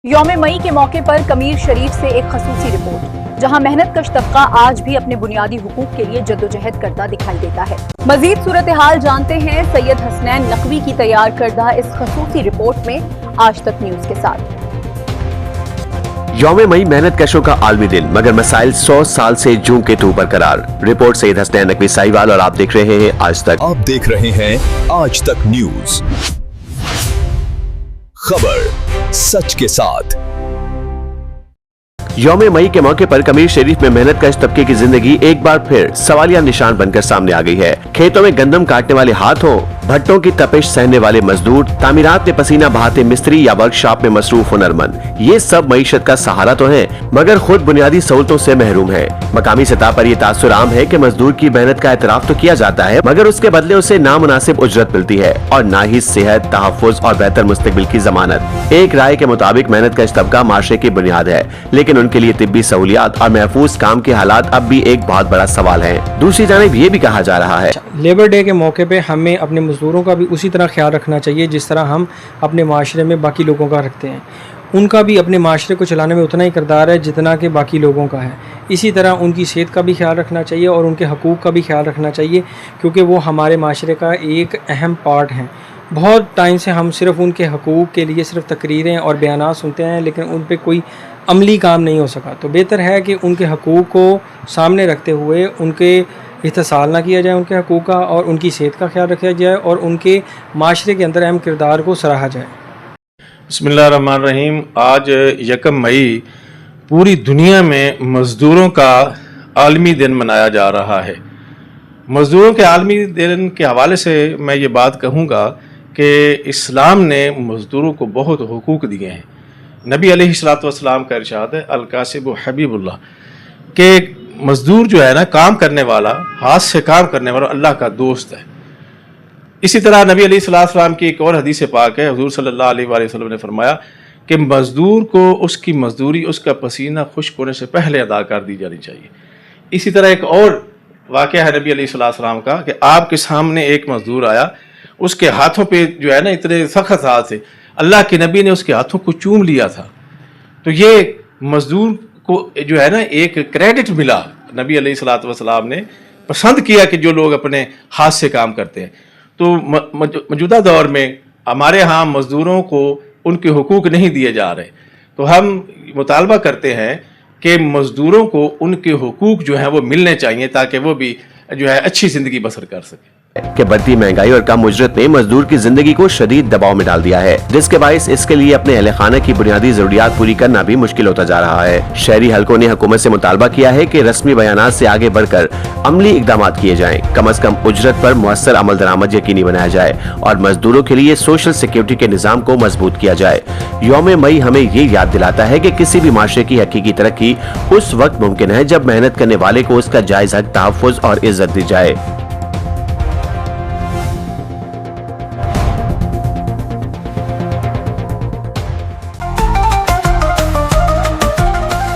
یوم مئی کے موقع پر کمیر شریف سے ایک خصوصی رپورٹ، جہاں محنت کش طبقہ آج بھی اپنے بنیادی حقوق کے لیے جدوجہد کرتا دکھائی دیتا ہے۔ مزید صورتحال جانتے ہیں سید حسنین نقوی کی تیار کردہ اس خصوصی رپورٹ میں آج تک نیوز کے ساتھ۔ یوم مئی محنت کشوں کا عالمی دن، مگر مسائل 100 سال سے جوں کے تو برقرار۔ رپورٹ سید حسنین نقوی سائیوال اور آپ دیکھ رہے ہیں آج تک۔ آپ دیکھ رہے ہیں آج تک نیوز، خبر سچ کے ساتھ۔ یوم مئی کے موقع پر کمیر شریف میں محنت کش طبقے کی زندگی ایک بار پھر سوالیہ نشان بن کر سامنے آ گئی ہے۔ کھیتوں میں گندم کاٹنے والے ہاتھ ہوں، بھٹوں کی تپش سہنے والے مزدور، تعمیرات میں پسینہ بہاتے مستری یا ورک شاپ میں مصروف ہنرمند، یہ سب معیشت کا سہارا تو ہیں، مگر خود بنیادی سہولتوں سے محروم ہیں۔ مقامی سطح پر یہ تاثر عام ہے کہ مزدور کی محنت کا اعتراف تو کیا جاتا ہے، مگر اس کے بدلے اسے نامناسب اجرت ملتی ہے اور نہ ہی صحت، تحفظ اور بہتر مستقبل کی ضمانت۔ ایک رائے کے مطابق محنت کش طبقہ معاشرے کی بنیاد ہے، لیکن ان کے لیے طبی سہولیات اور محفوظ کام کے حالات اب بھی ایک بہت بڑا سوال ہیں۔ دوسری جانب یہ بھی کہا جا رہا ہے لیبر ڈے کے موقع پہ ہمیں اپنے مزدوروں کا بھی اسی طرح خیال رکھنا چاہیے جس طرح ہم اپنے معاشرے میں باقی لوگوں کا رکھتے ہیں۔ ان کا بھی اپنے معاشرے کو چلانے میں اتنا ہی کردار ہے جتنا کہ باقی لوگوں کا ہے۔ اسی طرح ان کی صحت کا بھی خیال رکھنا چاہیے اور ان کے حقوق کا بھی خیال رکھنا چاہیے، کیونکہ وہ ہمارے معاشرے کا ایک اہم پارٹ ہیں۔ بہت ٹائم سے ہم صرف ان کے حقوق کے لیے صرف تقریریں اور بیانات سنتے ہیں، لیکن ان پہ کوئی عملی کام نہیں ہو سکا۔ تو بہتر ہے کہ ان کے حقوق کو سامنے رکھتے ہوئے ان کے استحصال نہ کیا جائے ان کے حقوق کا، اور ان کی صحت کا خیال رکھا جائے اور ان کے معاشرے کے اندر اہم کردار کو سراہا جائے۔ بسم اللہ الرحمن الرحیم۔ آج 1 مئی پوری دنیا میں مزدوروں کا عالمی دن منایا جا رہا ہے۔ مزدوروں کے عالمی دن کے حوالے سے میں یہ بات کہوں گا کہ اسلام نے مزدوروں کو بہت حقوق دیے ہیں۔ نبی علیہ الصلوۃ والسلام کا ارشاد ہے الکاسب حبیب اللہ، کہ مزدور جو ہے نا، کام کرنے والا، ہاتھ سے کام کرنے والا اللہ کا دوست ہے۔ اسی طرح نبی علیہ الصلوۃ والسلام کی ایک اور حدیث پاک ہے، حضور صلی اللہ علیہ وآلہ وسلم نے فرمایا کہ مزدور کو اس کی مزدوری اس کا پسینہ خشک ہونے سے پہلے ادا کر دی جانی چاہیے۔ اسی طرح ایک اور واقعہ ہے نبی علیہ الصلوۃ والسلام کا کہ آپ کے سامنے ایک مزدور آیا، اس کے ہاتھوں پہ جو ہے نا اتنے سخت ہاتھ تھے، اللہ کے نبی نے اس کے ہاتھوں کو چوم لیا تھا۔ تو یہ مزدور کو جو ہے نا ایک کریڈٹ ملا، نبی علیہ الصلوۃ والسلام نے پسند کیا کہ جو لوگ اپنے ہاتھ سے کام کرتے ہیں۔ تو موجودہ دور میں ہمارے ہاں مزدوروں کو ان کے حقوق نہیں دیے جا رہے، تو ہم مطالبہ کرتے ہیں کہ مزدوروں کو ان کے حقوق جو ہیں وہ ملنے چاہیے، تاکہ وہ بھی جو ہے اچھی زندگی بسر کر سکیں۔ کہ بڑھتی مہنگائی اور کم اجرت نے مزدور کی زندگی کو شدید دباؤ میں ڈال دیا ہے، جس کے باعث اس کے لیے اپنے اہل خانہ کی بنیادی ضروریات پوری کرنا بھی مشکل ہوتا جا رہا ہے۔ شہری حلقوں نے حکومت سے مطالبہ کیا ہے کہ رسمی بیانات سے آگے بڑھ کر عملی اقدامات کیے جائیں، کم از کم اجرت پر مؤثر عمل درآمد یقینی بنایا جائے اور مزدوروں کے لیے سوشل سیکیورٹی کے نظام کو مضبوط کیا جائے۔ یوم مئی ہمیں یہ یاد دلاتا ہے کہ کسی بھی معاشرے کی حقیقی ترقی اس وقت ممکن ہے جب محنت کرنے والے کو اس کا جائز حق تحفظ اور عزت دی جائے۔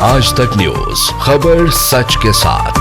آج تک نیوز، خبر سچ کے ساتھ۔